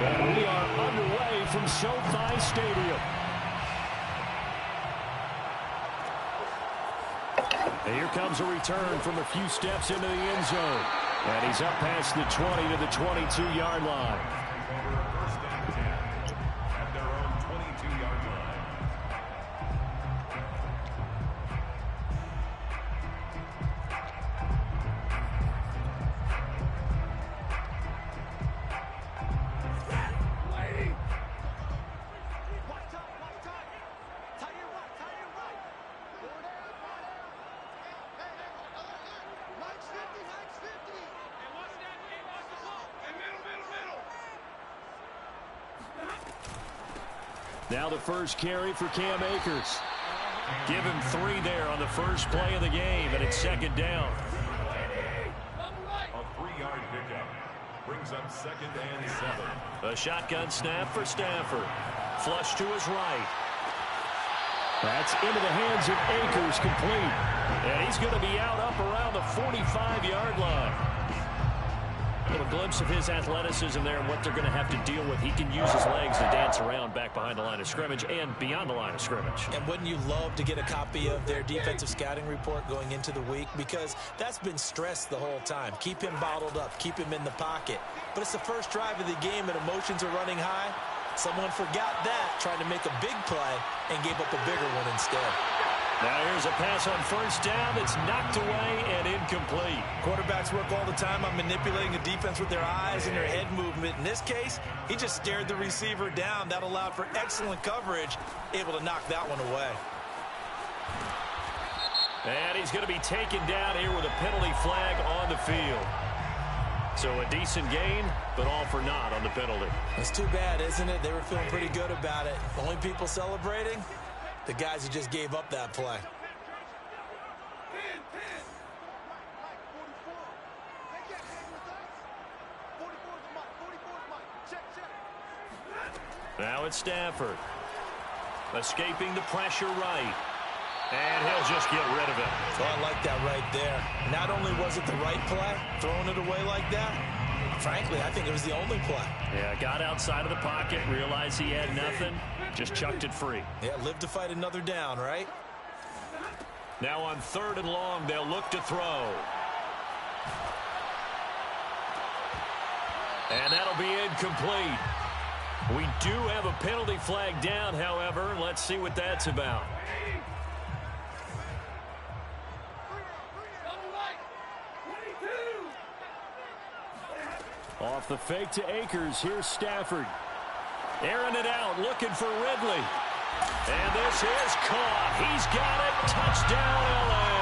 And we are underway from SoFi Stadium. And here comes a return from a few steps into the end zone. And he's up past the 20 to the 22-yard line. First down 10 at their own 22-yard line. Now the first carry for Cam Akers. Give him 3 there on the first play of the game, and it's second down. A 3-yard pickup brings up 2nd and 7. A shotgun snap for Stafford. Flush to his right. That's into the hands of Akers, complete. And he's going to be out up around the 45-yard line. A little glimpse of his athleticism there and what they're going to have to deal with. He can use his legs to dance around back behind the line of scrimmage and beyond the line of scrimmage. And wouldn't you love to get a copy of their defensive scouting report going into the week? Because that's been stressed the whole time. Keep him bottled up. Keep him in the pocket. But it's the first drive of the game and emotions are running high. Someone forgot that, tried to make a big play, and gave up a bigger one instead. Now here's a pass on first down. It's knocked away and incomplete. Quarterbacks work all the time on manipulating the defense with their eyes and their head movement. In this case, he just stared the receiver down. That allowed for excellent coverage, able to knock that one away. And he's going to be taken down here with a penalty flag on the field. So a decent gain, but all for naught on the penalty. It's too bad, isn't it? They were feeling pretty good about it. Only people celebrating? The guys who just gave up that play. Now it's Stafford. Escaping the pressure right. And he'll just get rid of it. Oh, I like that right there. Not only was it the right play, throwing it away like that, frankly, I think it was the only play. Yeah, got outside of the pocket, realized he had nothing, just chucked it free. Yeah, live to fight another down, right? Now on 3rd and long, they'll look to throw. And that'll be incomplete. We do have a penalty flag down, however. Let's see what that's about. Off the fake to Akers. Here's Stafford. Airing it out, looking for Ridley. And this is caught. He's got it. Touchdown, L.A.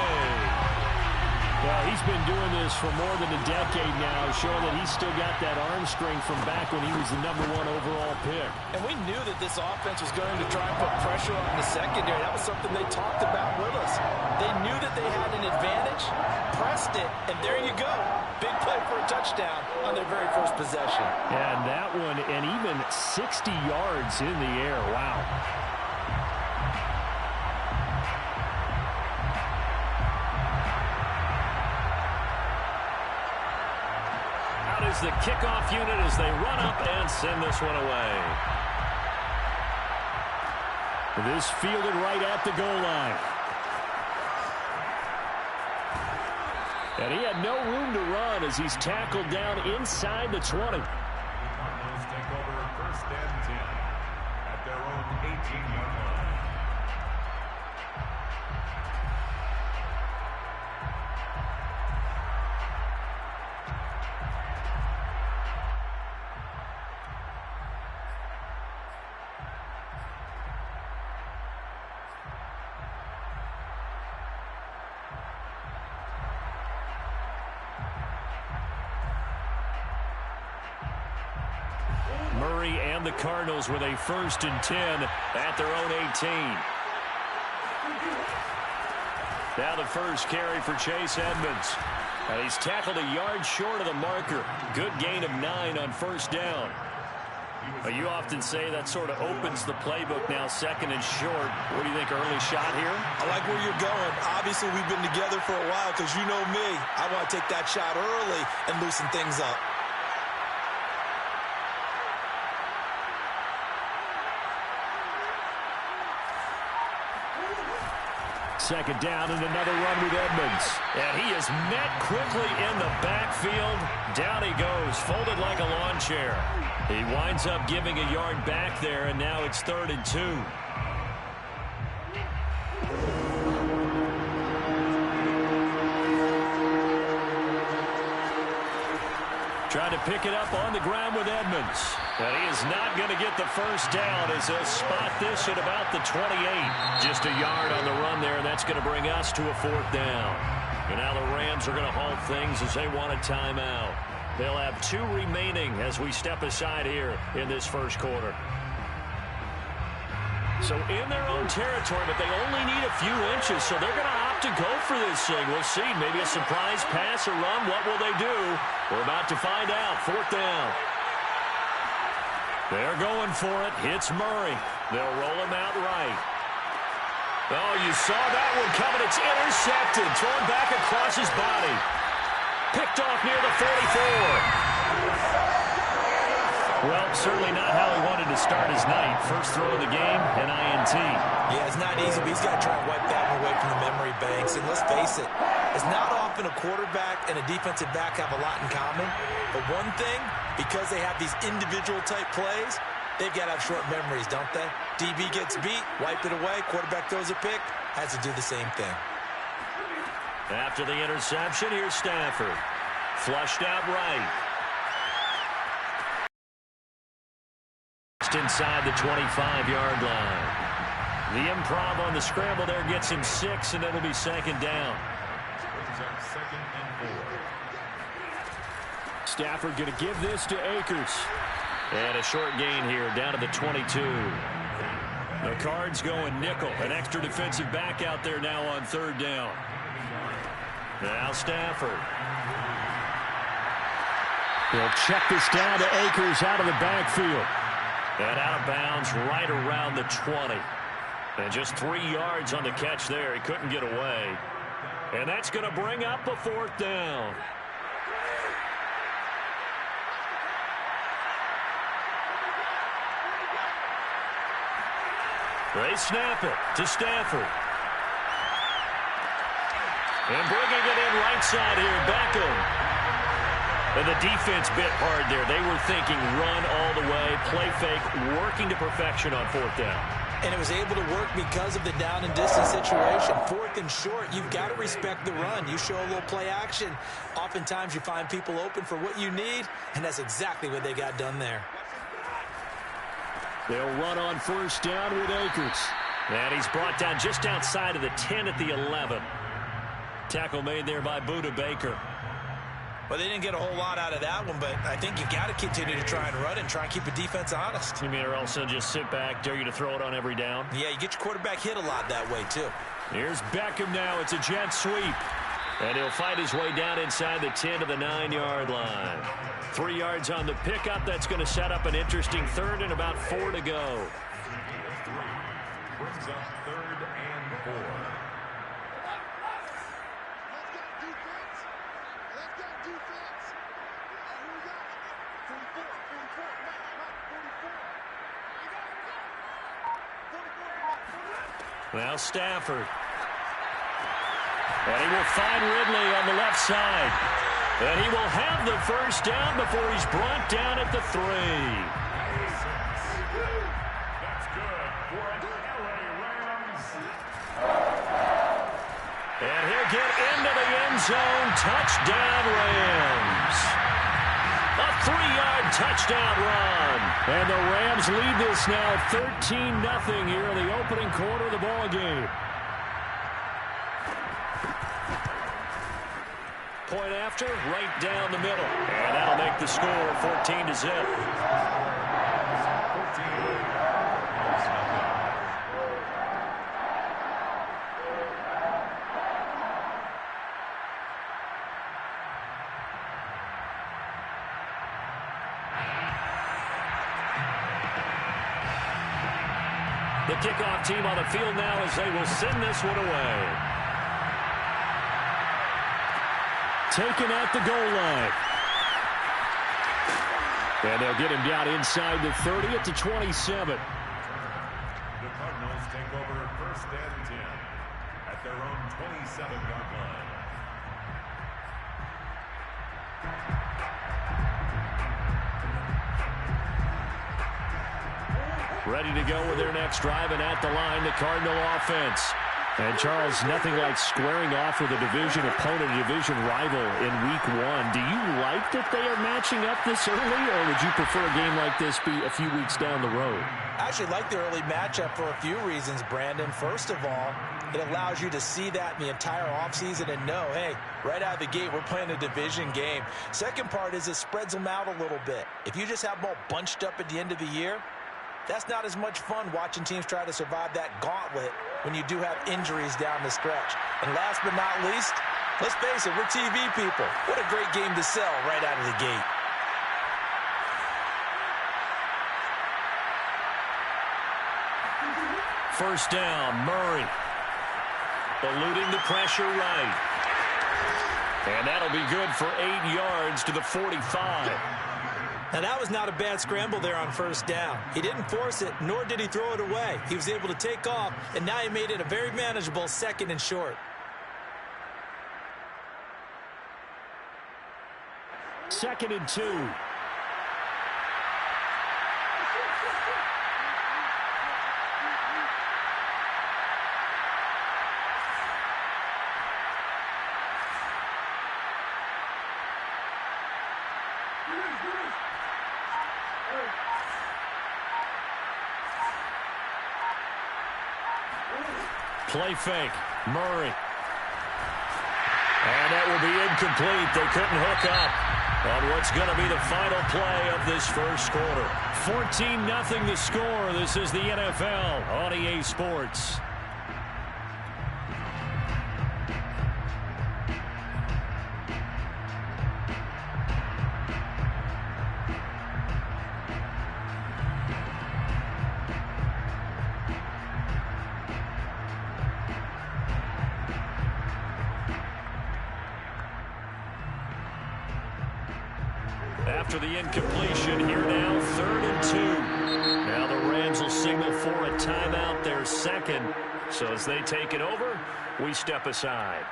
Well, he's been doing this for more than a decade now, showing that he's still got that arm strength from back when he was the #1 overall pick. And we knew that this offense was going to try and put pressure on the secondary. That was something they talked about with us. They knew that they had an advantage, pressed it, and there you go. Big play for a touchdown on their very first possession. And that one, and even 60 yards in the air. Wow. Out is the kickoff unit as they run up and send this one away. This fielded right at the goal line. And he had no room to run as he's tackled down inside the 20. Cardinals take over 1st and 10 at their own 18-yard line. Murray and the Cardinals with a 1st and 10 at their own 18. Now the first carry for Chase Edmonds. And he's tackled a yard short of the marker. Good gain of 9 on 1st down. You often say that sort of opens the playbook now, 2nd and short. What do you think, early shot here? I like where you're going. Obviously, we've been together for a while because you know me. I want to take that shot early and loosen things up. second down and another run with Edmonds. And he is met quickly in the backfield. Down he goes, folded like a lawn chair. He winds up giving a yard back there, and now it's 3rd and 2. Trying to pick it up on the ground with Edmonds. And he is not going to get the first down as they'll spot this at about the 28. Just a yard on the run there, and that's going to bring us to a 4th down. And now the Rams are going to halt things as they want a timeout. They'll have 2 remaining as we step aside here in this first quarter. So in their own territory, but they only need a few inches, so they're going to opt to go for this thing. We'll see. Maybe a surprise pass or run. What will they do? We're about to find out. 4th down. They're going for it. Hits Murray. They'll roll him out right. Oh, you saw that one coming. It's intercepted. Thrown back across his body. Picked off near the 44. Well, certainly not how he wanted to start his night. First throw of the game, an INT. Yeah, it's not easy, but he's got to try and wipe that one away from the memory banks. And let's face it, it's not often a quarterback and a defensive back have a lot in common. But one thing, because they have these individual-type plays, they've got to have short memories, don't they? DB gets beat, wipe it away, quarterback throws a pick, has to do the same thing. After the interception, here's Stafford. Flushed out right. Inside the 25-yard line. The improv on the scramble there gets him 6, and it'll be 2nd down. Stafford going to give this to Akers. And a short gain here down to the 22. The Cards going nickel. An extra defensive back out there now on 3rd down. Now Stafford. He'll check this down to Akers out of the backfield. And out of bounds right around the 20. And just 3 yards on the catch there. He couldn't get away. And that's going to bring up a 4th down. They snap it to Stafford. And bringing it in right side here, Beckham. And the defense bit hard there. They were thinking run all the way, play fake, working to perfection on 4th down. And it was able to work because of the down and distance situation. 4th and short, you've got to respect the run. You show a little play action. Oftentimes you find people open for what you need, and that's exactly what they got done there. They'll run on 1st down with Akers. And he's brought down just outside of the 10 at the 11. Tackle made there by Budda Baker. Well, they didn't get a whole lot out of that one, but I think you got to continue to try and run and try and keep the defense honest. You mean or else they'll just sit back, dare you to throw it on every down? Yeah, you get your quarterback hit a lot that way, too. Here's Beckham now. It's a jet sweep. And he'll fight his way down inside the 10 to the 9-yard line. 3 yards on the pickup. That's going to set up an interesting 3rd and about 4 to go. Brings up 3rd and 4. Now Stafford. And he will find Ridley on the left side. And he will have the first down before he's brought down at the 3. That's good for the LA Rams. And he'll get into the end zone. Touchdown, Rams. A 3-yard touchdown run. And the Rams lead this now 13-0 here in the opening quarter of the ball game. Point after, right down the middle. And that'll make the score 14-0. The kickoff team on the field now as they will send this one away. Taken at the goal line. And they'll get him down inside the 30 at the 27. The Cardinals take over 1st and 10 at their 27-yard line. Ready to go with their next drive, and at the line, the Cardinal offense. And, Charles, nothing like squaring off with a division opponent, a division rival in Week 1. Do you like that they are matching up this early, or would you prefer a game like this be a few weeks down the road? I actually like the early matchup for a few reasons, Brandon. First of all, it allows you to see that in the entire offseason and know, hey, right out of the gate, we're playing a division game. Second part is it spreads them out a little bit. If you just have them all bunched up at the end of the year, that's not as much fun watching teams try to survive that gauntlet when you do have injuries down the stretch. And last but not least, let's face it, we're TV people. What a great game to sell right out of the gate. First down, Murray. Eluding the pressure right. And that'll be good for 8 yards to the 45. Now, that was not a bad scramble there on first down. He didn't force it, nor did he throw it away. He was able to take off, and now he made it a very manageable 2nd and short. Second and 2. Play fake. Murray. And that will be incomplete. They couldn't hook up on what's going to be the final play of this first quarter. 14-0 the score. This is the NFL on EA Sports. After the incompletion, here now, 3rd and 2. Now the Rams will signal for a timeout, their second. So as they take it over, we step aside.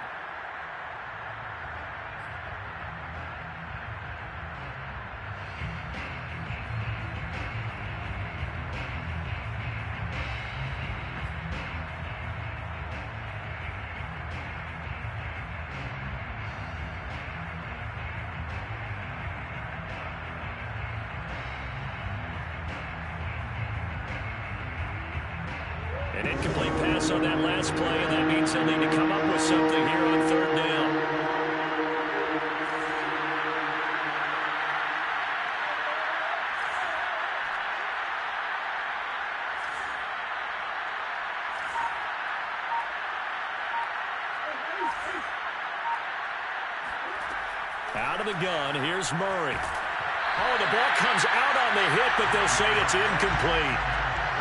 An incomplete pass on that last play, and that means they'll need to come up with something here on 3rd down. Out of the gun, here's Murray. Oh, the ball comes out on the hit, but they'll say it's incomplete.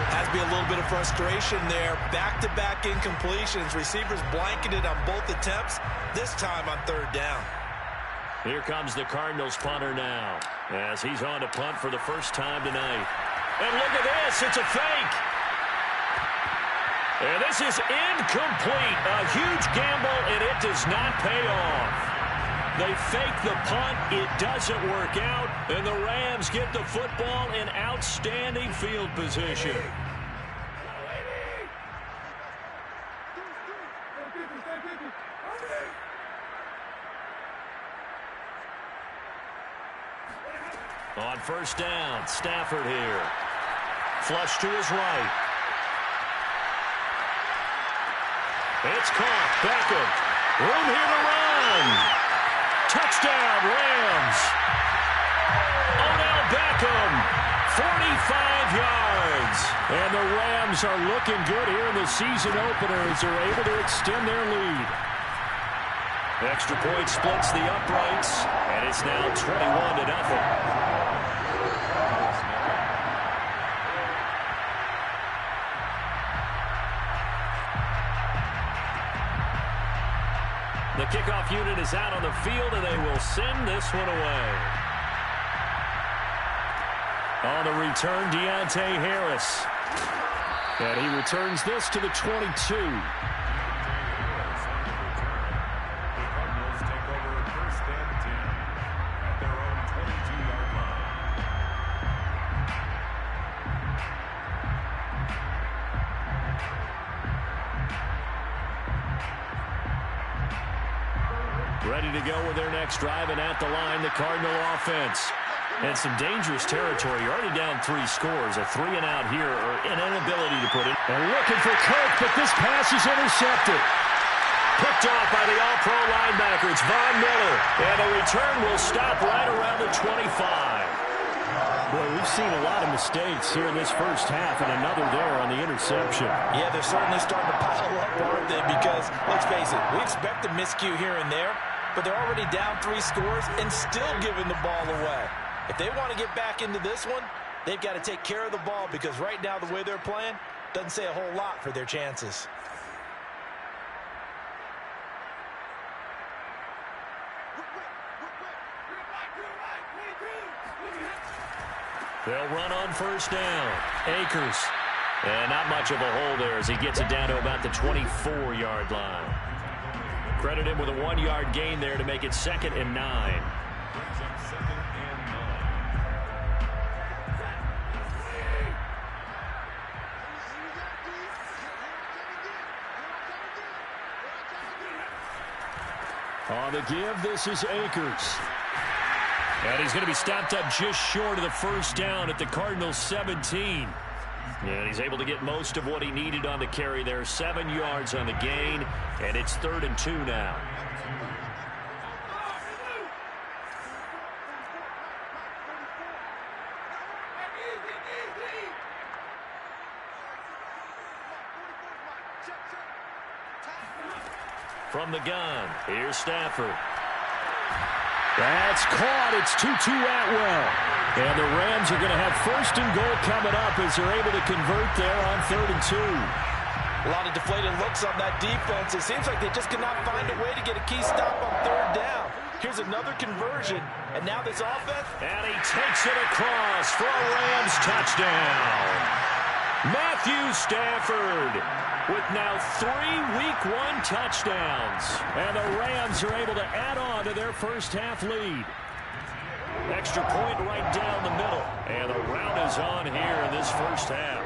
Has to be a little bit of frustration there. Back-to-back incompletions. Receivers blanketed on both attempts, this time on 3rd down. Here comes the Cardinals punter now, as he's on to punt for the first time tonight. And look at this, it's a fake. And this is incomplete. A huge gamble, and it does not pay off. They fake the punt. It doesn't work out. And the Rams get the football in outstanding field position. On first down, Stafford here. Flush to his right. It's caught. Beckham. Room here to run. Touchdown, Rams. Odell Beckham, 45 yards. And the Rams are looking good here in the season opener as they're able to extend their lead. Extra point splits the uprights, and it's now 21-0. The kickoff unit is out on the field, and they will send this one away. On the return, Deontay Harris. And he returns this to the 22. Ready to go with their next drive, and at the line, the Cardinal offense. And some dangerous territory. You're already down 3 scores. A 3-and-out here, or an inability to put it. And looking for Kirk, but this pass is intercepted. Picked off by the all-pro linebacker. It's Von Miller. And the return will stop right around the 25. Well, we've seen a lot of mistakes here in this first half, and another there on the interception. Yeah, they're certainly starting to pile up, aren't they? Because, let's face it, we expect a miscue here and there, but they're already down 3 scores and still giving the ball away. If they want to get back into this one, they've got to take care of the ball, because right now the way they're playing doesn't say a whole lot for their chances. They'll run on first down. Akers. And not much of a hole there as he gets it down to about the 24-yard line. Credit him with a 1-yard gain there to make it 2nd and 9. On the give, this is Akers. And he's going to be stopped up just short of the first down at the Cardinals' 17. And he's able to get most of what he needed on the carry there. 7 yards on the gain, and it's 3rd and 2 now. From the gun, here's Stafford. That's caught. It's 2-2 Atwell. And the Rams are going to have 1st and goal coming up as they're able to convert there on 3rd and 2. A lot of deflated looks on that defense. It seems like they just cannot find a way to get a key stop on 3rd down. Here's another conversion, and now this offense. And he takes it across for a Rams touchdown. Matthew Stafford with now 3 Week 1 touchdowns. And the Rams are able to add on to their first half lead. Extra point right down the middle. And the rout is on here in this first half.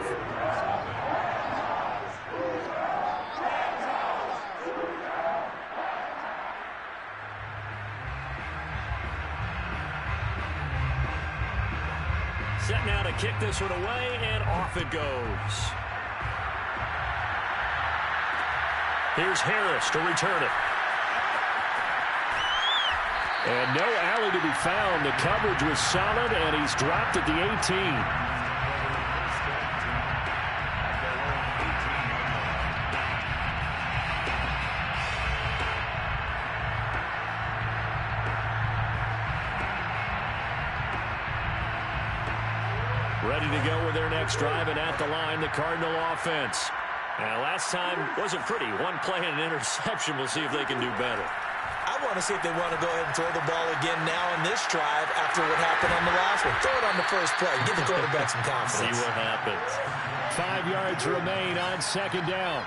Set now to kick this one away, and off it goes. Here's Harris to return it. And no alley to be found. The coverage was solid, and he's dropped at the 18. Ready to go with their next drive, and at the line, the Cardinal offense. Now, last time wasn't pretty. 1 play and an interception. We'll see if they can do better. I want to see if they want to go ahead and throw the ball again now on this drive after what happened on the last one. Throw it on the first play. Give the quarterback some confidence. See what happens. 5 yards remain on 2nd down.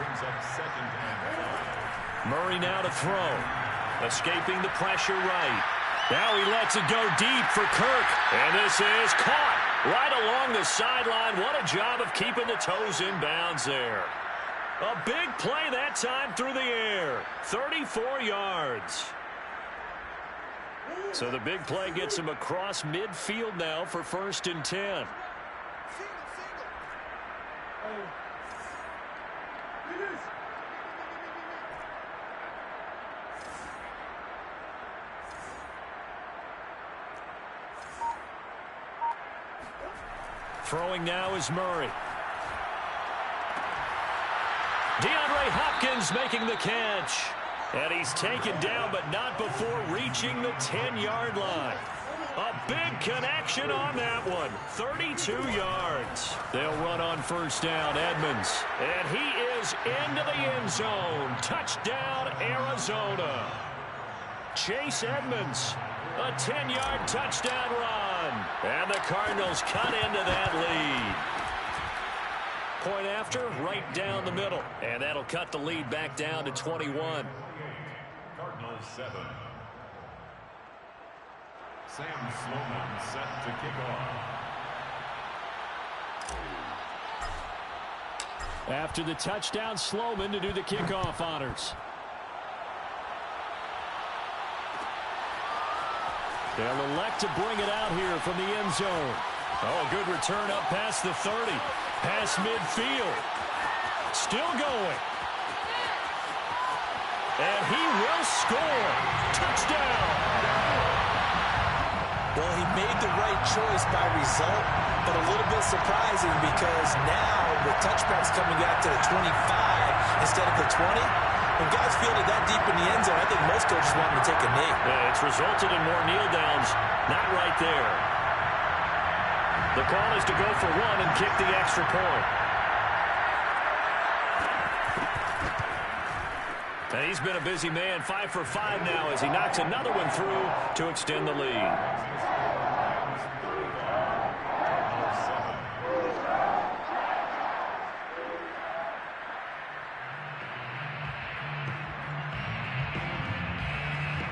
Brings up 2nd and 5. Murray now to throw. Escaping the pressure right. Now he lets it go deep for Kirk. And this is caught right along the sideline. What a job of keeping the toes in bounds there. A big play that time through the air. 34 yards. So the big play gets him across midfield now for 1st and 10. Throwing now is Murray. DeAndre Hopkins making the catch. And he's taken down, but not before reaching the 10-yard line. A big connection on that one. 32 yards. They'll run on 1st down, Edmonds. And he is into the end zone. Touchdown, Arizona. Chase Edmonds. A 10-yard touchdown run. And the Cardinals cut into that lead. Point after, right down the middle. And that'll cut the lead back down to 21. Cardinals 7. Sam Sloman set to kick off. After the touchdown, Sloman to do the kickoff honors. They'll elect to bring it out here from the end zone. Oh, a good return up past the 30. Past midfield. Still going. And he will score. Touchdown. Well, he made the right choice by result, but a little bit surprising because now with touchbacks coming out to the 25 instead of the 20, when guys fielded that deep in the end zone, I think most coaches want him to take a knee. Yeah, it's resulted in more kneel downs. Not right there. The call is to go for one and kick the extra point. And he's been a busy man, 5 for 5 now as he knocks another one through to extend the lead.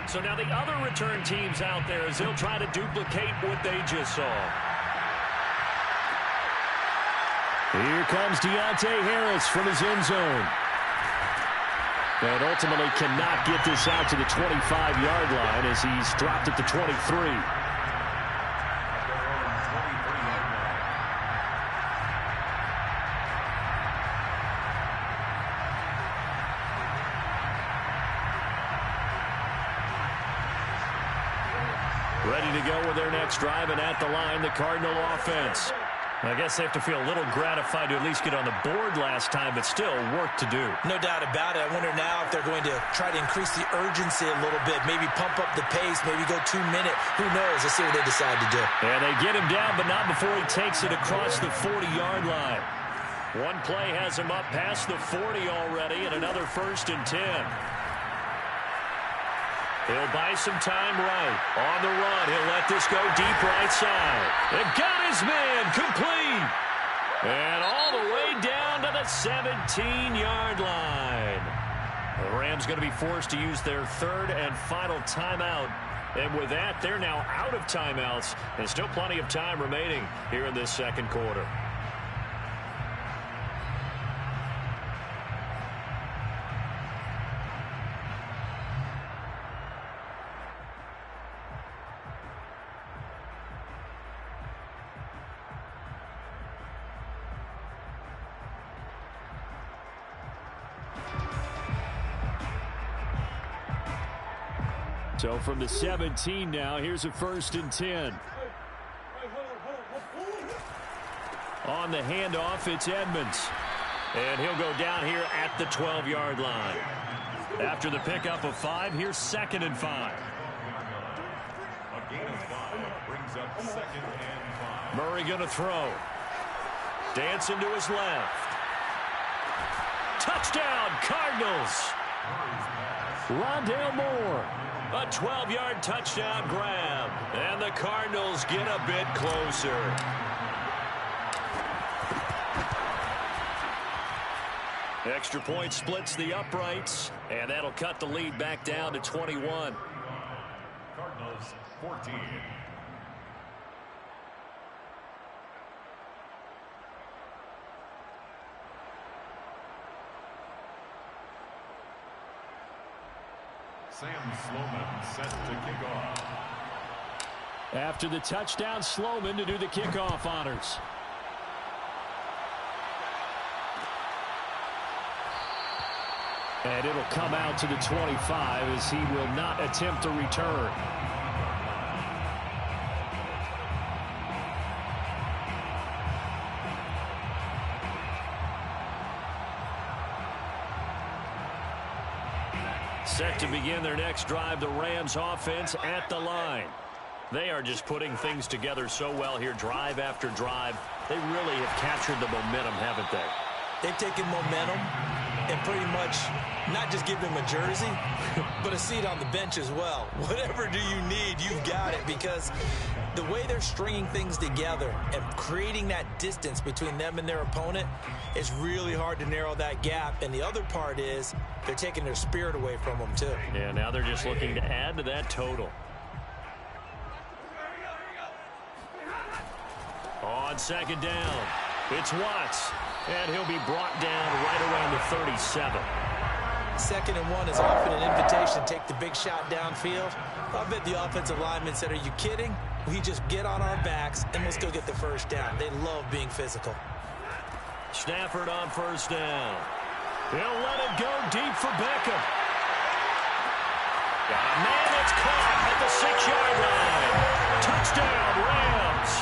So now the other return teams out there as they'll try to duplicate what they just saw. Here comes Deontay Harris from his end zone. And ultimately cannot get this out to the 25-yard line as he's dropped at the 23. Ready to go with their next drive, and at the line, the Cardinal offense. I guess they have to feel a little gratified to at least get on the board last time, but still work to do. No doubt about it. I wonder now if they're going to try to increase the urgency a little bit, maybe pump up the pace, maybe go 2 minute. Who knows? Let's see what they decide to do. And they get him down, but not before he takes it across the 40-yard line. One play has him up past the 40 already, and another 1st and 10. He'll buy some time right. On the run, he'll let this go deep right side. And got his man complete. And all the way down to the 17-yard line. The Rams going to be forced to use their 3rd and final timeout. And with that, they're now out of timeouts. And still plenty of time remaining here in this 2nd quarter. So from the 17 now, here's a 1st and 10. On the handoff, it's Edmonds. And he'll go down here at the 12-yard line. After the pickup of 5, here's 2nd and 5. A gain of 5 brings up 2nd and 5. Murray going to throw. Dancing to his left. Touchdown, Cardinals. Rondale Moore. A 12-yard touchdown grab. And the Cardinals get a bit closer. Extra point splits the uprights. And that'll cut the lead back down to 21. Cardinals 14. Sam Sloman set to kick off. After the touchdown, Sloman to do the kickoff honors. And it'll come out to the 25 as he will not attempt a return. Set to begin their next drive, the Rams offense at the line. They are just putting things together so well here, drive after drive. They really have captured the momentum, haven't they? They've taken momentum and pretty much not just give him a jersey, but a seat on the bench as well. Whatever do you need, you've got it, because the way they're stringing things together and creating that distance between them and their opponent, it's really hard to narrow that gap. And the other part is they're taking their spirit away from them, too. Yeah, now they're just looking to add to that total. On 2nd down, it's Watts. And he'll be brought down right around the 37. 2nd and 1 is often an invitation separation, take the big shot downfield. I bet the offensive lineman said, are you kidding? We just get on our backs and let's go get the first down. They love being physical. Stafford on first down. He'll let it go deep for Beckham. Got a man that's caught at the 6-yard line. Touchdown, Rams.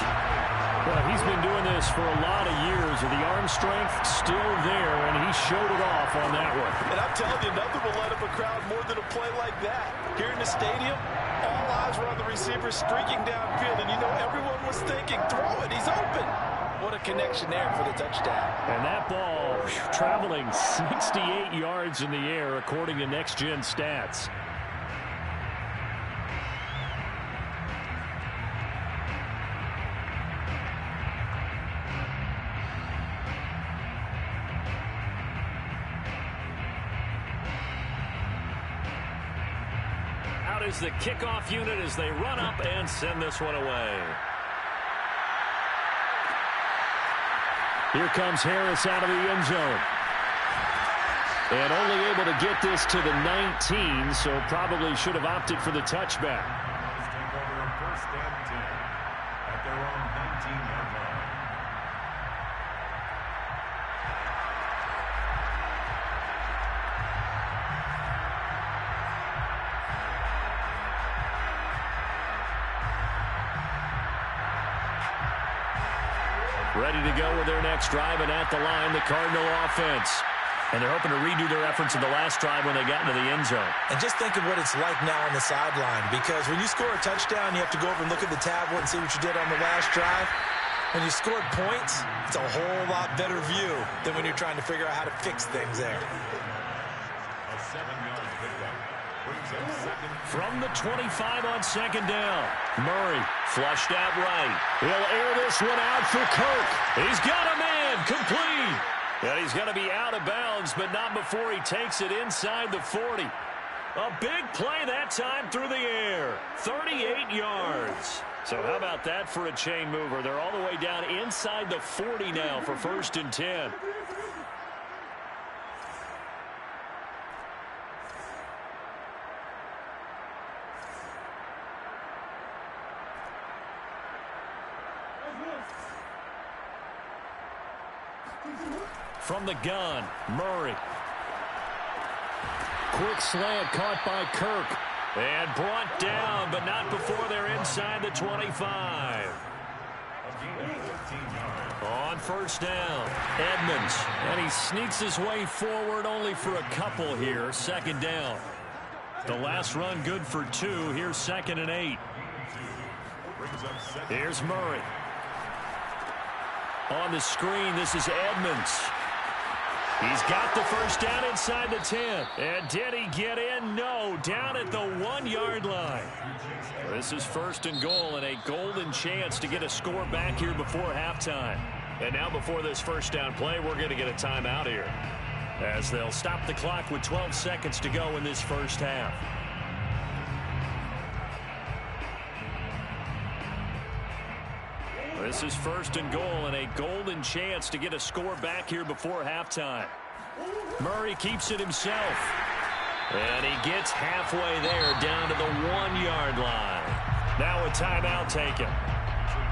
Well, he's been doing this for a lot of years, and the arm strength still there, and he showed it off on that one. And I'm telling you, nothing will light up a crowd more than a play like that. Here in the stadium, all eyes were on the receiver streaking downfield, and you know everyone was thinking, throw it, he's open. What a connection there for the touchdown. And that ball traveling 68 yards in the air, according to Next Gen Stats. Is the kickoff unit as they run up and send this one away. Here comes Harris out of the end zone. And only able to get this to the 19, so probably should have opted for the touchback. Take over first and 10 at their own 19-yard line. Ready to go with their next drive, and at the line, the Cardinal offense. And they're hoping to redo their efforts in the last drive when they got into the end zone. And just think of what it's like now on the sideline, because when you score a touchdown, you have to go over and look at the tablet and see what you did on the last drive. When you scored points, it's a whole lot better view than when you're trying to figure out how to fix things there. A 7-yard pickup brings up second. From the 25 on second down, Murray flushed out right. He'll air this one out for Kirk. He's got a man, complete. And he's going to be out of bounds, but not before he takes it inside the 40. A big play that time through the air. 38 yards. So how about that for a chain mover? They're all the way down inside the 40 now for first and 10. From the gun, Murray. Quick slant caught by Kirk. And brought down, but not before they're inside the 25. On first down, Edmonds. And he sneaks his way forward only for a couple here. Second down. The last run good for 2. Here's second and 8. Here's Murray. On the screen, this is Edmonds. He's got the first down inside the 10. And did he get in? No, down at the 1-yard line. This is first and goal, and a golden chance to get a score back here before halftime. And now before this first down play, we're going to get a timeout here, as they'll stop the clock with 12 seconds to go in this first half. This is first and goal, and a golden chance to get a score back here before halftime. Murray keeps it himself. And he gets halfway there, down to the 1-yard line. Now a timeout taken.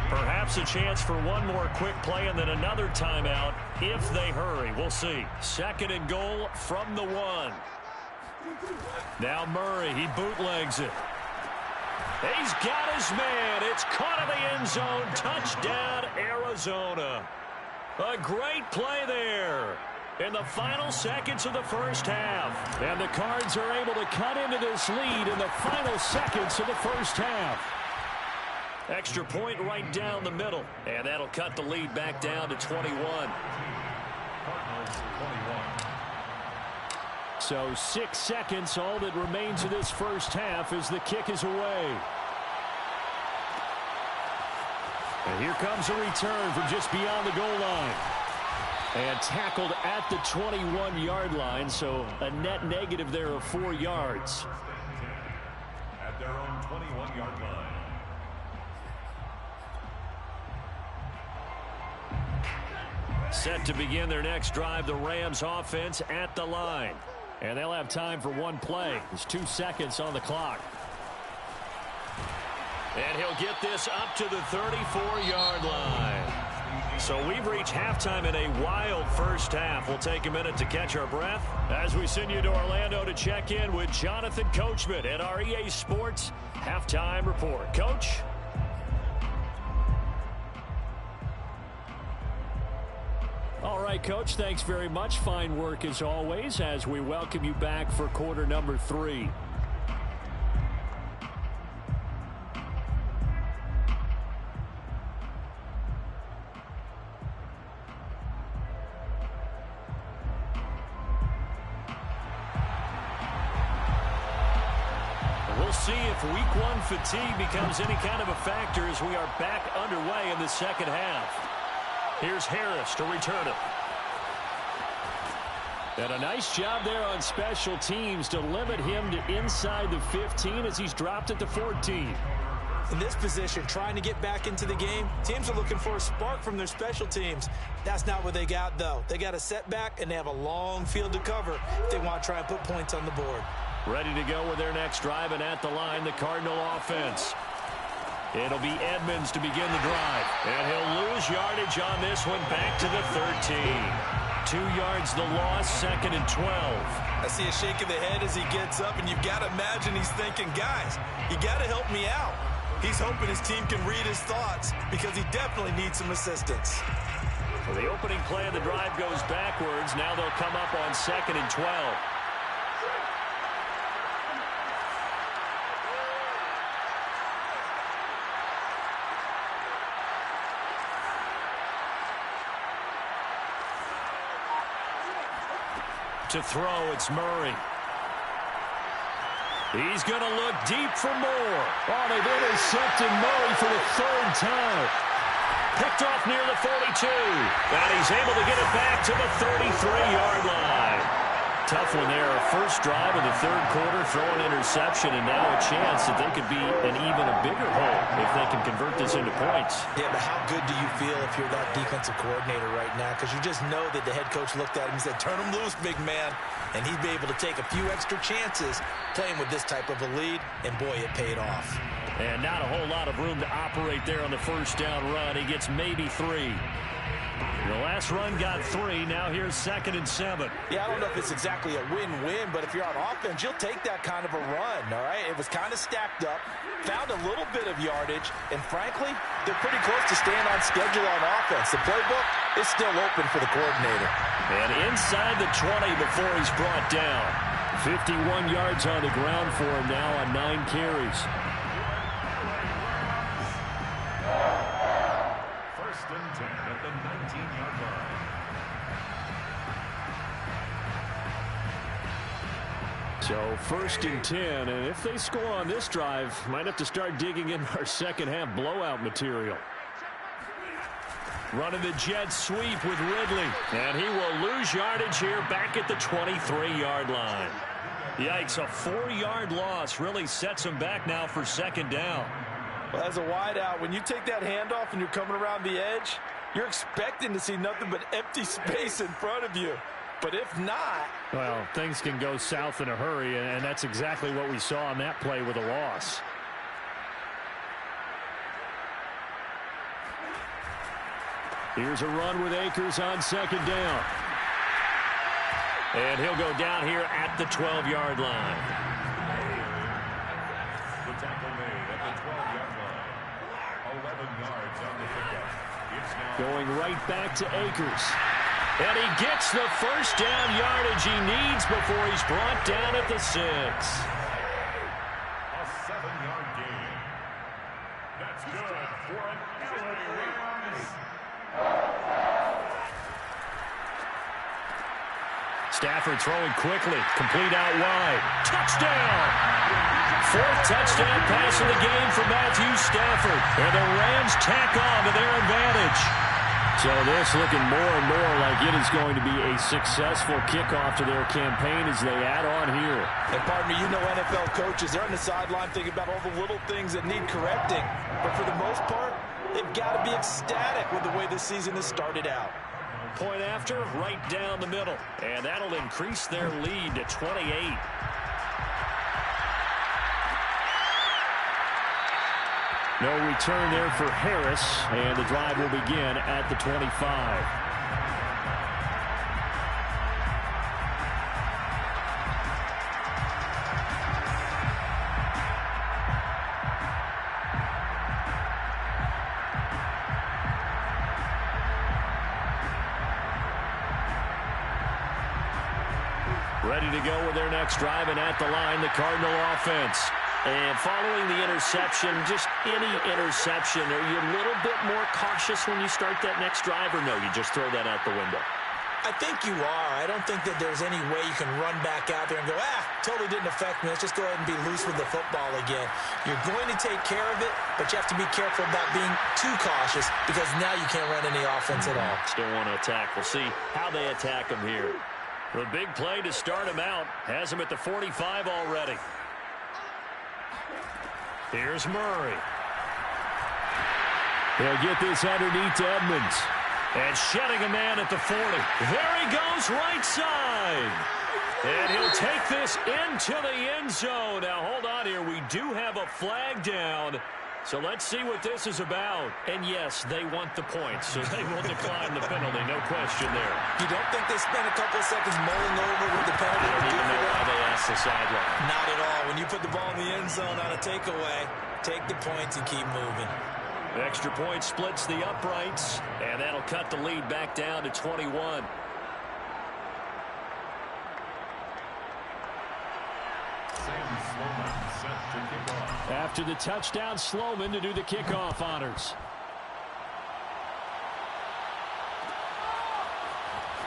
Perhaps a chance for one more quick play and then another timeout if they hurry. We'll see. Second and goal from the 1. Now Murray, he bootlegs it. He's got his man. It's caught in the end zone. Touchdown, Arizona. A great play there in the final seconds of the first half. And the Cards are able to cut into this lead in the final seconds of the first half. Extra point right down the middle. And that'll cut the lead back down to 21. Cardinals 21. So 6 seconds, all that remains of this first half as the kick is away. And here comes a return from just beyond the goal line. And tackled at the 21-yard line, so a net negative there of 4 yards. At their own 21-yard line. Set to begin their next drive, the Rams offense at the line. And they'll have time for one play. There's 2 seconds on the clock. And he'll get this up to the 34-yard line. So we've reached halftime in a wild first half. We'll take a minute to catch our breath as we send you to Orlando to check in with Jonathan Coachman at our EA Sports Halftime Report. Coach? All right, Coach, thanks very much. Fine work as always as we welcome you back for quarter number 3. We'll see if week 1 fatigue becomes any kind of a factor as we are back underway in the second half. Here's Harris to return it. And a nice job there on special teams to limit him to inside the 15 as he's dropped at the 14. In this position, trying to get back into the game, teams are looking for a spark from their special teams. That's not what they got, though. They got a setback, and they have a long field to cover if they want to try and put points on the board. Ready to go with their next drive, and at the line, the Cardinal offense. It'll be Edmonds to begin the drive. And he'll lose yardage on this one back to the 13. 2 yards the loss, 2nd and 12. I see a shake of the head as he gets up, and you've got to imagine he's thinking, guys, you got to help me out. He's hoping his team can read his thoughts because he definitely needs some assistance. Well, the opening play of the drive goes backwards. Now they'll come up on 2nd and 12. To throw, it's Murray. He's going to look deep for more. Oh, they've intercepted Murray for the 3rd time. Picked off near the 42. And he's able to get it back to the 33-yard line. Tough one there. First drive of the 3rd quarter, throw an interception, and now a chance that they could be an even a bigger hole if they can convert this into points. Yeah, but how good do you feel if you're that defensive coordinator right now? Because you just know that the head coach looked at him and said, turn him loose, big man. And he'd be able to take a few extra chances playing with this type of a lead, and boy, it paid off. And not a whole lot of room to operate there on the first down run. He gets maybe 3. The last run got 3. Now here's 2nd and 7. Yeah, I don't know if it's exactly a win-win, but if you're on offense, you'll take that kind of a run, all right? It was kind of stacked up, found a little bit of yardage, and frankly, they're pretty close to staying on schedule on offense. The playbook is still open for the coordinator. And inside the 20 before he's brought down. 51 yards on the ground for him now on 9 carries. First and 10 at the 19-yard line. So 1st and 10, and if they score on this drive, might have to start digging in our second half blowout material. Running the jet sweep with Ridley. And he will lose yardage here back at the 23-yard line. Yikes, a 4-yard loss really sets him back now for 2nd down. Well, as a wideout, when you take that handoff and you're coming around the edge, you're expecting to see nothing but empty space in front of you. But if not... Well, things can go south in a hurry, and that's exactly what we saw on that play with a loss. Here's a run with Akers on 2nd down. And he'll go down here at the 12-yard line. The tackle made at the 12-yard line. 11 yards on the pickup. It's now Going right back to Akers. And he gets the first down yardage he needs before he's brought down at the 6. a 7-yard gain. That's good for an LA Rams. Stafford throwing quickly. Complete out wide. Touchdown! 4th touchdown pass of the game for Matthew Stafford. And the Rams tack on to their advantage. So this looking more and more like it is going to be a successful kickoff to their campaign as they add on here. And pardon me, you know NFL coaches, they're on the sideline thinking about all the little things that need correcting. But for the most part, they've got to be ecstatic with the way this season has started out. point after, right down the middle. And that'll increase their lead to 28. No return there for Harris, and the drive will begin at the 25. Ready to go with their next drive, and at the line, the Cardinal offense. And following the interception, just any interception, are you a little bit more cautious when you start that next drive, or no, you just throw that out the window? I think you are. I don't think that there's any way you can run back out there and go, totally didn't affect me. Let's just go ahead and be loose with the football again. You're going to take care of it, but you have to be careful about being too cautious because now you can't run any offense at all. Still want to attack. We'll see how they attack him here. The big play to start him out has him at the 45 already. Here's Murray. They'll get this underneath to Edmonds. And shedding a man at the 40. There he goes, right side. And he'll take this into the end zone. Now, hold on here. We do have a flag down. So let's see what this is about. And, yes, they want the points, so they will decline the penalty. No question there. You don't think they spent a couple of seconds mulling over with the penalty? I don't even know why they asked the sideline. Not at all. When you put the ball in the end zone on a takeaway, take the points and keep moving. Extra point splits the uprights, and that'll cut the lead back down to 21. After the touchdown, Sloman to do the kickoff honors.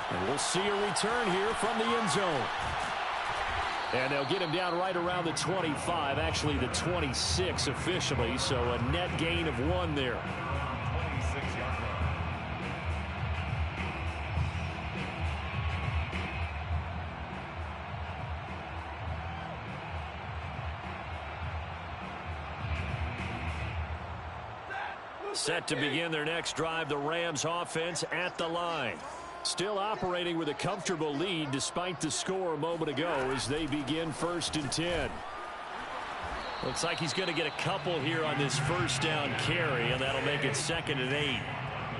And we'll see a return here from the end zone. And they'll get him down right around the 25, actually the 26 officially, so a net gain of 1 there. 26-yard line. Set to begin their next drive, the Rams offense at the line. Still operating with a comfortable lead despite the score a moment ago as they begin 1st and 10. Looks like he's going to get a couple here on this first down carry, and that'll make it 2nd and 8.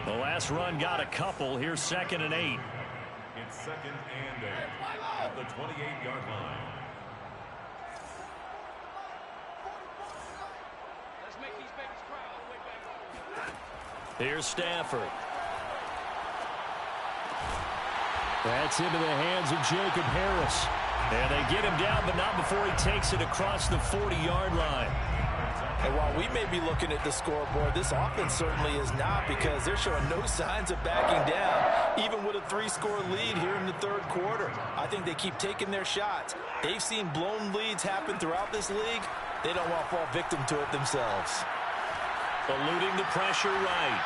The last run got a couple. Here's 2nd and 8. It's 2nd and 8 at the 28-yard line. Here's Stafford. That's into the hands of Jacob Harris. And they get him down, but not before he takes it across the 40-yard line. And while we may be looking at the scoreboard, this offense certainly is not, because they're showing no signs of backing down, even with a 3-score lead here in the 3rd quarter. I think they keep taking their shots. They've seen blown leads happen throughout this league. They don't want to fall victim to it themselves. Eluding the pressure right.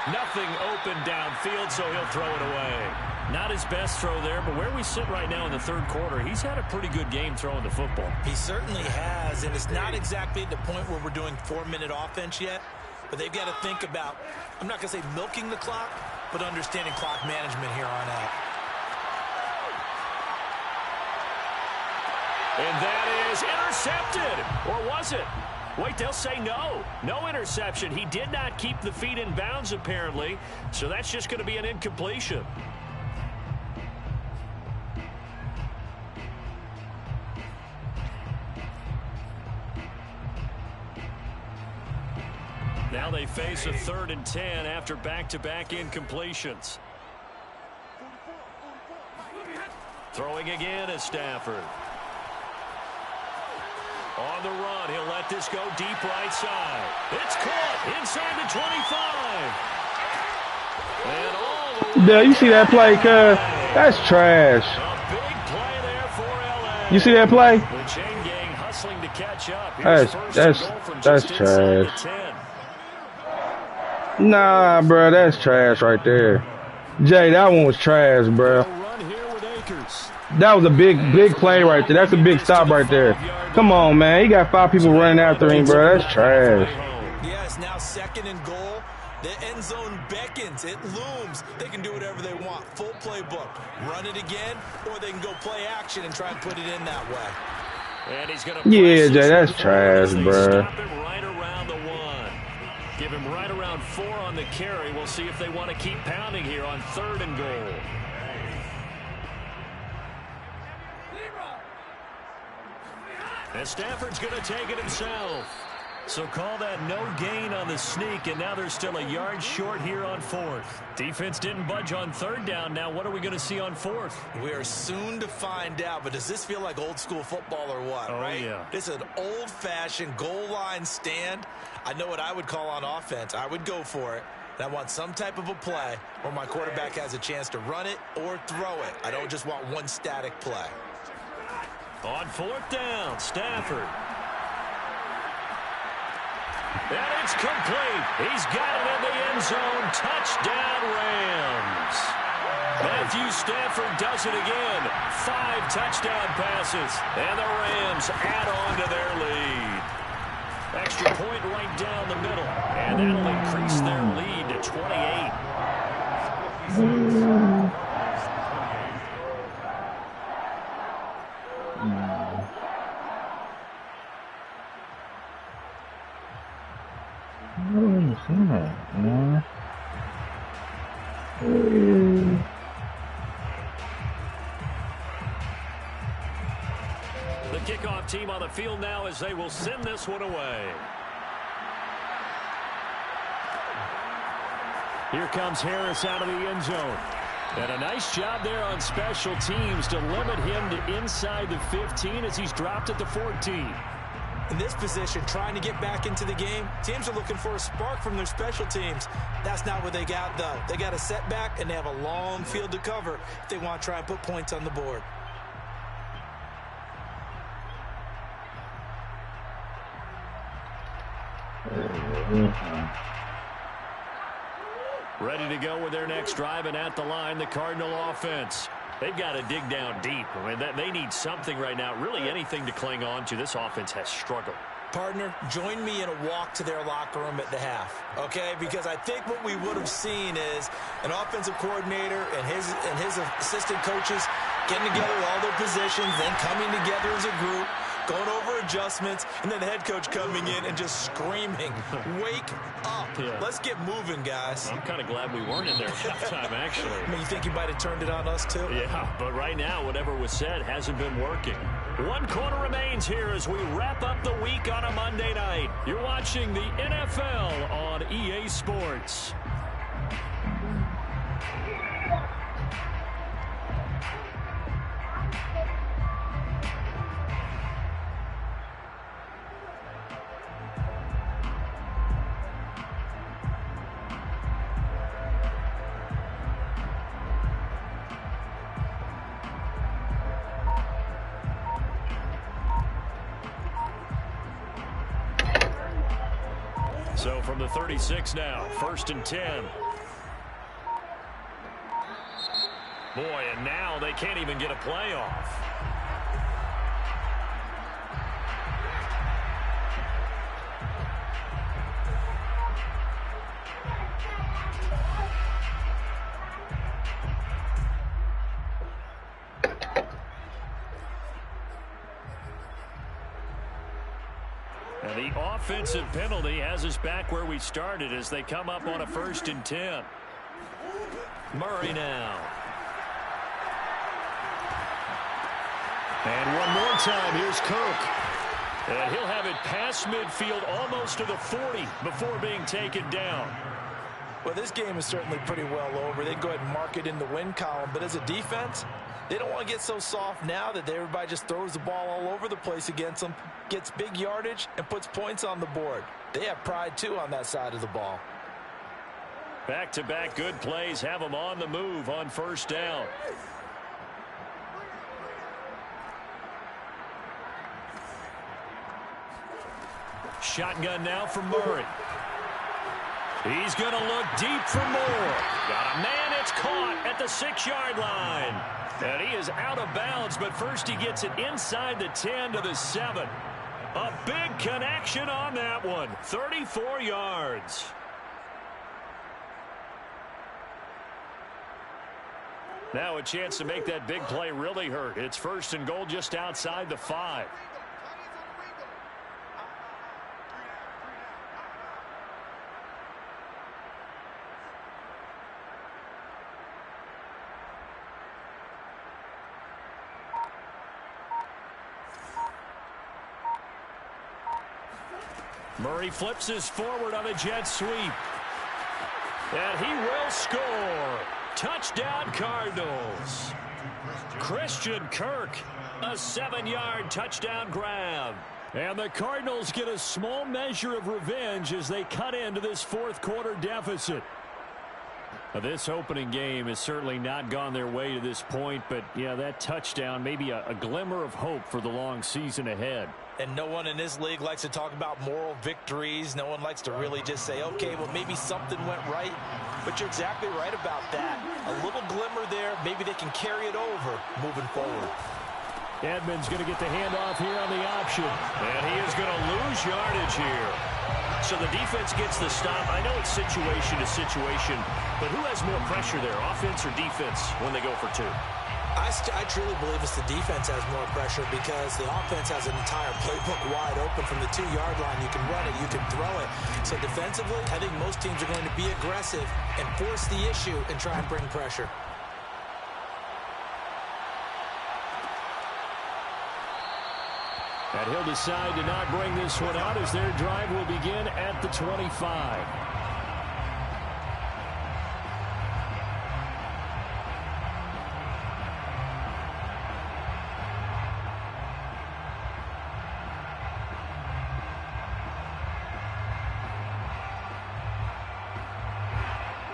Nothing open downfield, so he'll throw it away. Not his best throw there, but where we sit right now in the 3rd quarter, he's had a pretty good game throwing the football. He certainly has, and it's not exactly at the point where we're doing 4-minute offense yet, but they've got to think about, I'm not going to say milking the clock, but understanding clock management here on out. And that is intercepted, or was it? Wait, they'll say no. No interception. He did not keep the feet in bounds, apparently, so that's just going to be an incompletion. Now they face a 3rd and 10 after back-to-back incompletions. Throwing again is Stafford. On the run, he'll let this go deep right side. It's caught inside the 25. And all the way. Yeah, you see that play, cuz? That's trash. A big play there for LA. You see that play? The chain gang hustling to catch up. Here's That's trash. Nah, bro, that's trash right there. Jay, that one was trash, bro. That was a big play right there. That's a big stop right there. Come on, man. He got 5 people running after him, bro. That's trash. Yeah, it's now 2nd and goal. The end zone beckons. It looms. They can do whatever they want. Full playbook. Run it again, or they can go play action and try and put it in that way. And he's going to Jay, that's trash, bro. Stop him right around the 1. Give him right around 4 on the carry. We'll see if they want to keep pounding here on 3rd and goal. And Stafford's going to take it himself. So call that no gain on the sneak, and now they're still a yard short here on 4th. Defense didn't budge on 3rd down. Now what are we going to see on 4th? We are soon to find out, but does this feel like old school football or what, right? Yeah. This is an old-fashioned goal line stand. I know what I would call on offense. I would go for it. And I want some type of a play where my quarterback has a chance to run it or throw it. I don't just want one static play. On 4th down, Stafford. And it's complete. He's got it in the end zone. Touchdown, Rams. Matthew Stafford does it again. 5 touchdown passes. And the Rams add on to their lead. Extra point right down the middle. And that'll increase their lead to 28. The kickoff team on the field now as they will send this one away. Here comes Harris out of the end zone. And a nice job there on special teams to limit him to inside the 15 as he's dropped at the 14. In this position, trying to get back into the game, teams are looking for a spark from their special teams. That's not what they got, though. They got a setback, and they have a long field to cover if they want to try and put points on the board. Ready to go with their next drive, and at the line, the Cardinal offense. They've got to dig down deep. I mean, they need something right now, really anything to cling on to. This offense has struggled. Partner, join me in a walk to their locker room at the half, okay? Because I think what we would have seen is an offensive coordinator and his assistant coaches getting together with all their positions, then coming together as a group, going over adjustments, and then the head coach coming in and just screaming, wake up. Yeah. Let's get moving, guys. I'm kind of glad we weren't in there at halftime, actually. I mean, you think you might have turned it on us, too? Yeah, but right now, whatever was said hasn't been working. 1 quarter remains here as we wrap up the week on a Monday night. You're watching the NFL on EA Sports. So from the 36 now, 1st and 10. Boy, and now they can't even get a play off. And the offensive penalty has us back where we started as they come up on a 1st and 10. Murray now. And one more time, here's Cook. And he'll have it past midfield almost to the 40 before being taken down. Well, this game is certainly pretty well over. They go ahead and mark it in the win column. But as a defense, they don't want to get so soft now that everybody just throws the ball all over the place against them, gets big yardage, and puts points on the board. They have pride, too, on that side of the ball. Back-to-back good plays have them on the move on 1st down. Shotgun now for Murray. He's going to look deep for more. Got a man, it's caught at the 6-yard line. And he is out of bounds, but first he gets it inside the 10 to the 7. A big connection on that one. 34 yards. Now a chance to make that big play really hurt. It's 1st and goal just outside the 5. Murray flips his forward on a jet sweep. And he will score. Touchdown, Cardinals. Christian Kirk, a 7-yard touchdown grab. And the Cardinals get a small measure of revenge as they cut into this 4th quarter deficit. This opening game has certainly not gone their way to this point, but yeah, that touchdown may be a glimmer of hope for the long season ahead. And no one in this league likes to talk about moral victories. No one likes to really just say, okay, well, maybe something went right. But you're exactly right about that. A little glimmer there. Maybe they can carry it over moving forward. Edmonds going to get the handoff here on the option. And he is going to lose yardage here. So the defense gets the stop. I know it's situation to situation, but who has more pressure there, offense or defense, when they go for 2? I truly believe it's the defense has more pressure because the offense has an entire playbook wide open from the 2-yard line. You can run it, you can throw it. So defensively, I think most teams are going to be aggressive and force the issue and try and bring pressure. And he'll decide to not bring this one out as their drive will begin at the 25.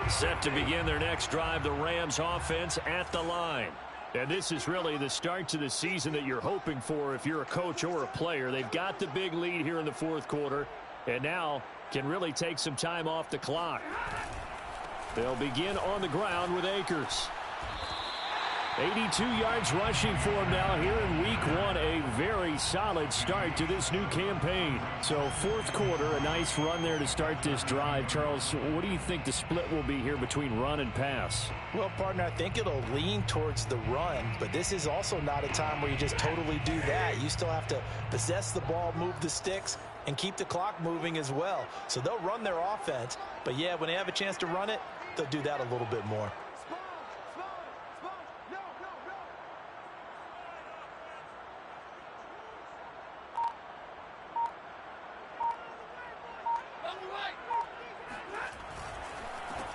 Set to begin their next drive, the Rams offense at the line. And this is really the start to the season that you're hoping for if you're a coach or a player. They've got the big lead here in the 4th quarter and now can really take some time off the clock. They'll begin on the ground with Akers. 82 yards rushing for him now here in week 1. A very solid start to this new campaign. So 4th quarter, a nice run there to start this drive. Charles, what do you think the split will be here between run and pass? Well, partner, I think it'll lean towards the run, but this is also not a time where you just totally do that. You still have to possess the ball, move the sticks, and keep the clock moving as well. So they'll run their offense, but yeah, when they have a chance to run it, they'll do that a little bit more.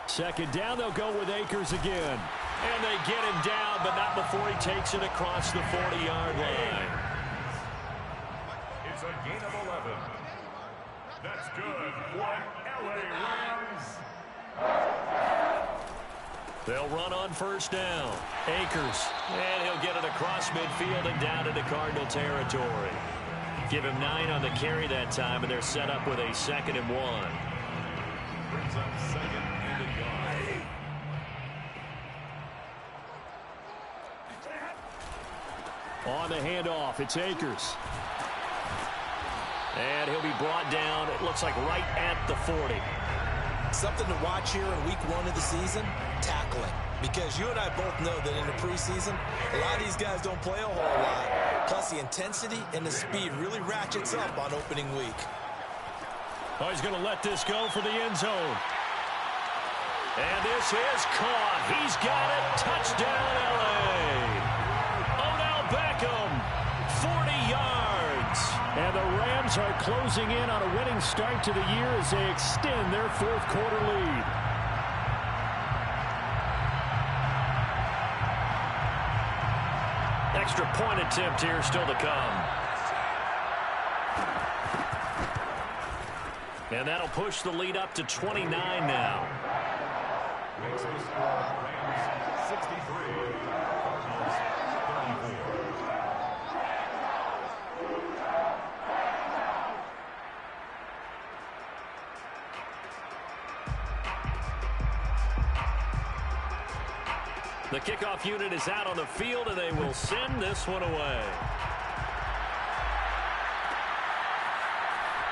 Second down, they'll go with Akers again. And they get him down, but not before he takes it across the 40-yard line. It's a gain of 11. That's good for LA Rams. They'll run on 1st down. Akers, and he'll get it across midfield and down into Cardinal territory. Give him 9 on the carry that time, and they're set up with a 2nd and 1. Brings up 2nd and a yard. On the handoff, it's Akers. And he'll be brought down, it looks like right at the 40. Something to watch here in week 1 of the season, tackling. Because you and I both know that in the preseason, a lot of these guys don't play a whole lot. Plus the intensity and the speed really ratchets up on opening week. Oh, he's going to let this go for the end zone. And this is caught. He's got it. Touchdown, LA. Odell Beckham, 40 yards. And the Rams are closing in on a winning start to the year as they extend their 4th quarter lead. Extra point attempt here still to come. And that'll push the lead up to 29 now. Makes the score Rams 63, Cardinals 34. The kickoff unit is out on the field, and they will send this one away.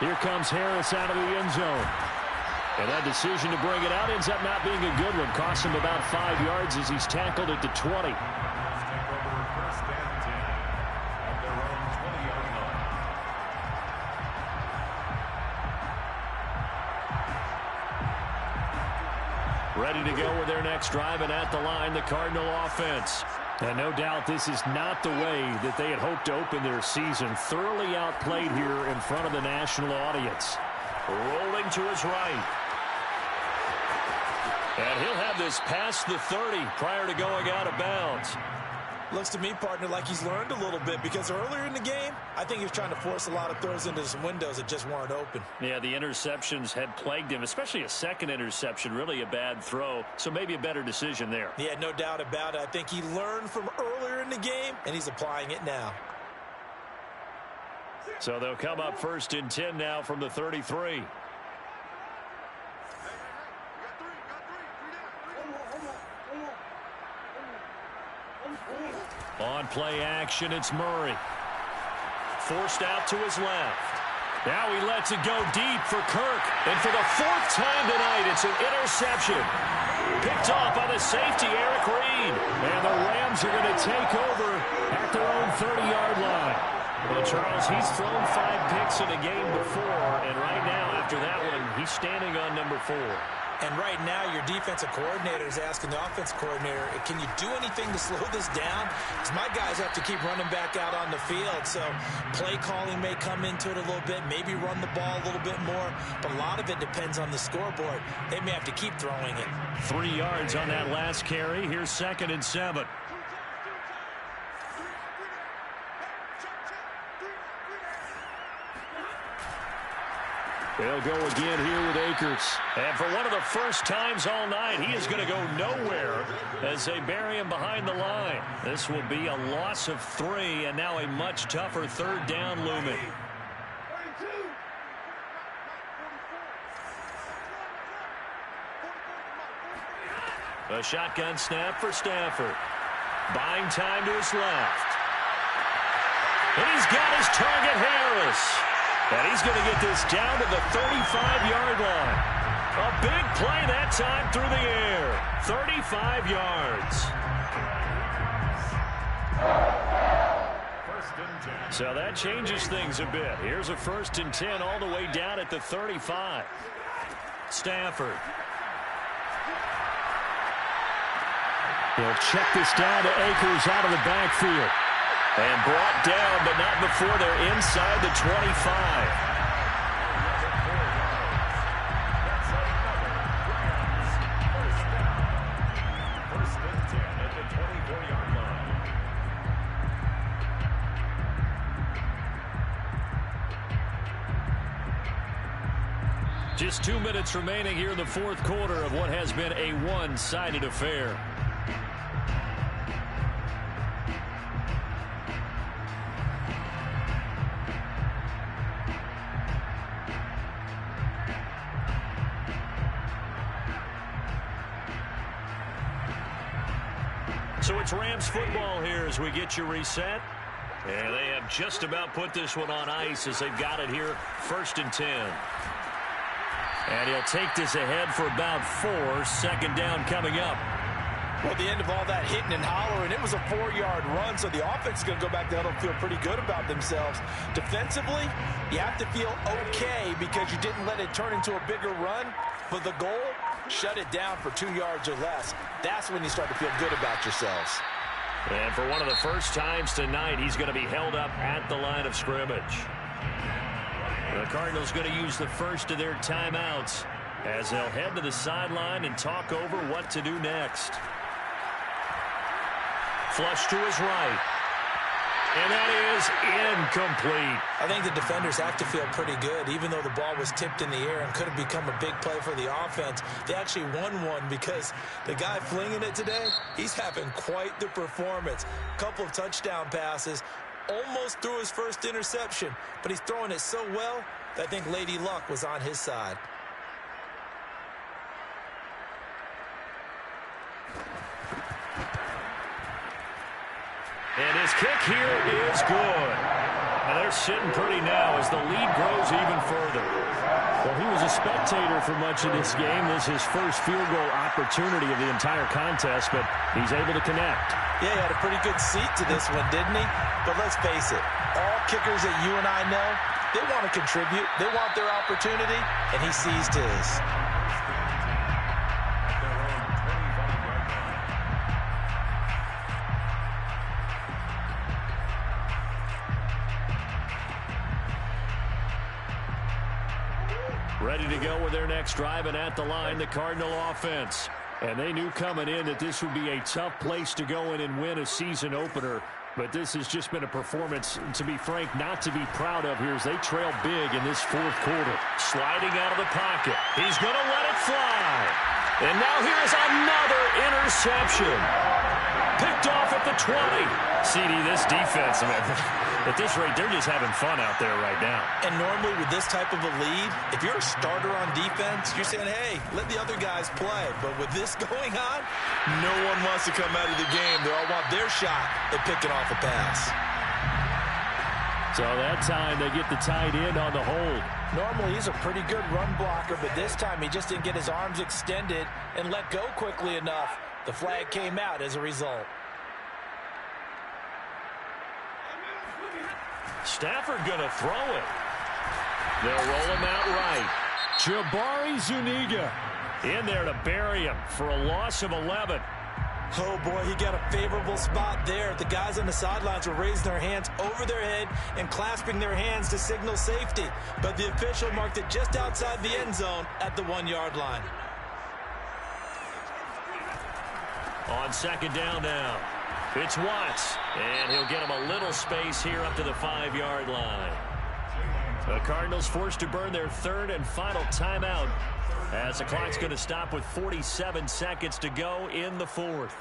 Here comes Harris out of the end zone. And that decision to bring it out ends up not being a good one. Costs him about 5 yards as he's tackled at the 20. Take over first and 10 at their own 20-yard line. Ready to go with their next drive, and at the line, the Cardinal offense. And no doubt this is not the way that they had hoped to open their season. Thoroughly outplayed here in front of the national audience. Rolling to his right. And he'll have this past the 30 prior to going out of bounds. Looks to me, partner, like he's learned a little bit, because earlier in the game, I think he was trying to force a lot of throws into some windows that just weren't open. Yeah, the interceptions had plagued him, especially a second interception, really a bad throw. So maybe a better decision there. Yeah, no doubt about it. I think he learned from earlier in the game, and he's applying it now. So they'll come up first and 10 now from the 33. On play action, it's Murray. Forced out to his left. Now he lets it go deep for Kirk. And for the 4th time tonight, it's an interception. Picked off by the safety, Eric Reed. And the Rams are going to take over at their own 30-yard line. Well, Charles, he's thrown 5 picks in a game before. And right now, after that one, he's standing on number 4. And right now, your defensive coordinator is asking the offensive coordinator, can you do anything to slow this down? Because my guys have to keep running back out on the field. So play calling may come into it a little bit, maybe run the ball a little bit more. But a lot of it depends on the scoreboard. They may have to keep throwing it. 3 yards on that last carry. Here's 2nd and 7. They'll go again here with Akers. And for one of the first times all night, he is going to go nowhere as they bury him behind the line. This will be a loss of 3, and now a much tougher 3rd down looming. A shotgun snap for Stafford. Buying time to his left. And he's got his target, Harris. And he's going to get this down to the 35-yard line. A big play that time through the air. 35 yards. So that changes things a bit. Here's a 1st and 10 all the way down at the 35. Stafford. He'll check this down to Akers out of the backfield. And brought down, but not before they're inside the 25. First and 10 at the 24-yard line. Just 2 minutes remaining here in the 4th quarter of what has been a one-sided affair. So it's Rams football here as we get you reset. And they have just about put this one on ice as they've got it here, 1st and 10. And he'll take this ahead for about 4. 2nd down coming up. Well, at the end of all that hitting and hollering, it was a 4-yard run, so the offense is going to go back there and feel pretty good about themselves. Defensively, you have to feel okay because you didn't let it turn into a bigger run. But the goal, shut it down for 2 yards or less. That's when you start to feel good about yourselves. And for one of the first times tonight, he's going to be held up at the line of scrimmage. The Cardinals going to use the first of their timeouts as they'll head to the sideline and talk over what to do next. Flush to his right. And that is incomplete. I think the defenders have to feel pretty good. Even though the ball was tipped in the air and could have become a big play for the offense, they actually won one because the guy flinging it today, he's having quite the performance. Couple of touchdown passes, almost threw his first interception, but he's throwing it so well that I think Lady Luck was on his side. And his kick here is good. And they're sitting pretty now as the lead grows even further. Well, he was a spectator for much of this game. This is his first field goal opportunity of the entire contest, but he's able to connect. Yeah, he had a pretty good seat to this one, didn't he? But let's face it, all kickers that you and I know, they want to contribute. They want their opportunity, and he seized his. Ready to go with their next drive, and at the line, the Cardinal offense. And they knew coming in that this would be a tough place to go in and win a season opener. But this has just been a performance, to be frank, not to be proud of here as they trail big in this fourth quarter. Sliding out of the pocket. He's going to let it fly. And now here's another interception. Picked off at the 20. CD, this defense, man, at this rate, they're just having fun out there right now. And normally with this type of a lead, if you're a starter on defense, you're saying, hey, let the other guys play. But with this going on, no one wants to come out of the game. They all want their shot at picking off a pass. So that time they get the tight end on the hold. Normally he's a pretty good run blocker, but this time he just didn't get his arms extended and let go quickly enough. The flag came out as a result. Stafford going to throw it. They'll roll him out right. Jabari Zuniga in there to bury him for a loss of 11. Oh, boy, he got a favorable spot there. The guys on the sidelines were raising their hands over their head and clasping their hands to signal safety. But the official marked it just outside the end zone at the 1-yard line. On second down now. It's Watts, and he'll get him a little space here up to the 5-yard line. The Cardinals forced to burn their third and final timeout as the clock's going to stop with 47 seconds to go in the fourth.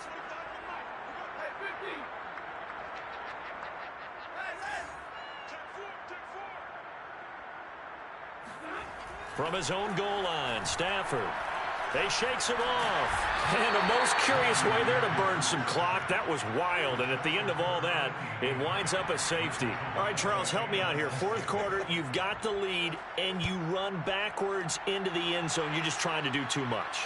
From his own goal line, Stafford. They shakes him off. And a most curious way there to burn some clock. That was wild. And at the end of all that, it winds up a safety. All right, Charles, help me out here. Fourth quarter, you've got the lead, and you run backwards into the end zone. You're just trying to do too much.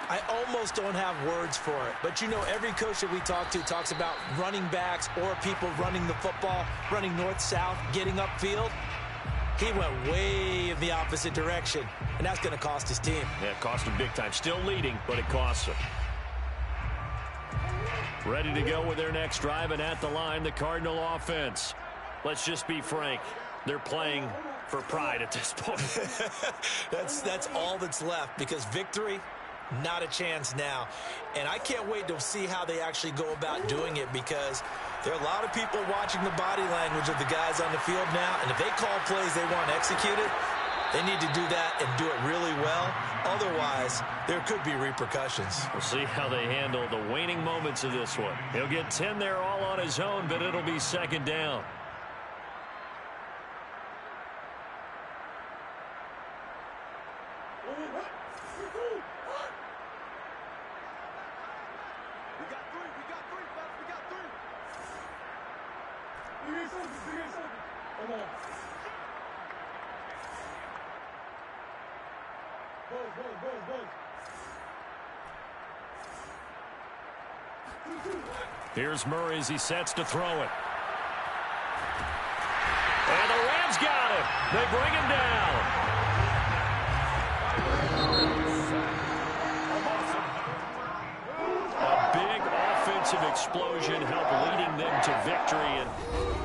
I almost don't have words for it. But, you know, every coach that we talk to talks about running backs or people running the football, running north-south, getting upfield. He went way in the opposite direction, and that's going to cost his team. Yeah, it cost him big time. Still leading, but it costs him. Ready to go with their next drive, and at the line, the Cardinal offense. Let's just be frank. They're playing for pride at this point. That's all that's left, because victory, not a chance now. And I can't wait to see how they actually go about doing it, because there are a lot of people watching the body language of the guys on the field now, and if they call plays they want executed, they need to do that and do it really well. Otherwise, there could be repercussions. We'll see how they handle the waning moments of this one. He'll get 10 there all on his own, but it'll be second down. Here's Murray as he sets to throw it. And the Rams got him. They bring him down. A big offensive explosion helped leading them to victory. And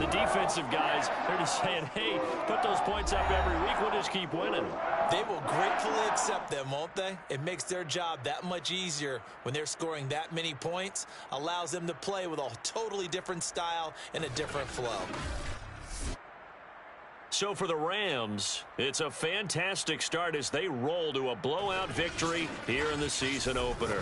the defensive guys, they're just saying, hey, put those points up every week. We'll just keep winning. They will gratefully accept them, won't they? It makes their job that much easier when they're scoring that many points. Allows them to play with a totally different style and a different flow. So for the Rams, it's a fantastic start as they roll to a blowout victory here in the season opener.